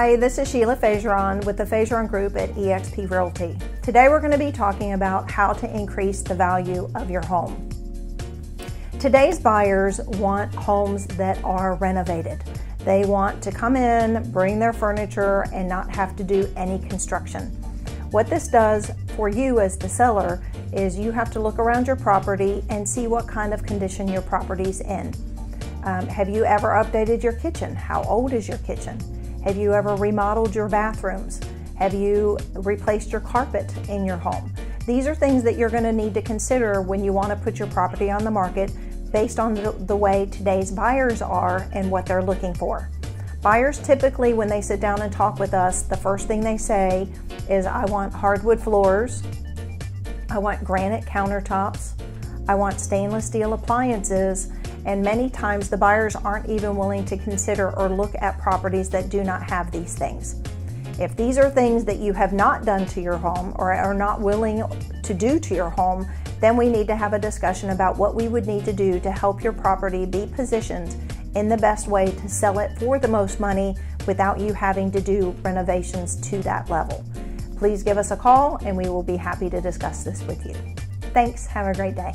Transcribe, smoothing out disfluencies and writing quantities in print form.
Hi, this is Sheila Fageron with the Fageron Group at eXp Realty. Today we're going to be talking about how to increase the value of your home. Today's buyers want homes that are renovated. They want to come in, bring their furniture, and not have to do any construction. What this does for you as the seller is you have to look around your property and see what kind of condition your property's in. Have you ever updated your kitchen? How old is your kitchen? Have you ever remodeled your bathrooms? Have you replaced your carpet in your home? These are things that you're going to need to consider when you want to put your property on the market based on the way today's buyers are and what they're looking for. Buyers typically, when they sit down and talk with us, the first thing they say is, I want hardwood floors, I want granite countertops, I want stainless steel appliances, and many times the buyers aren't even willing to consider or look at properties that do not have these things. If these are things that you have not done to your home or are not willing to do to your home, then we need to have a discussion about what we would need to do to help your property be positioned in the best way to sell it for the most money without you having to do renovations to that level. Please give us a call and we will be happy to discuss this with you. Thanks, have a great day.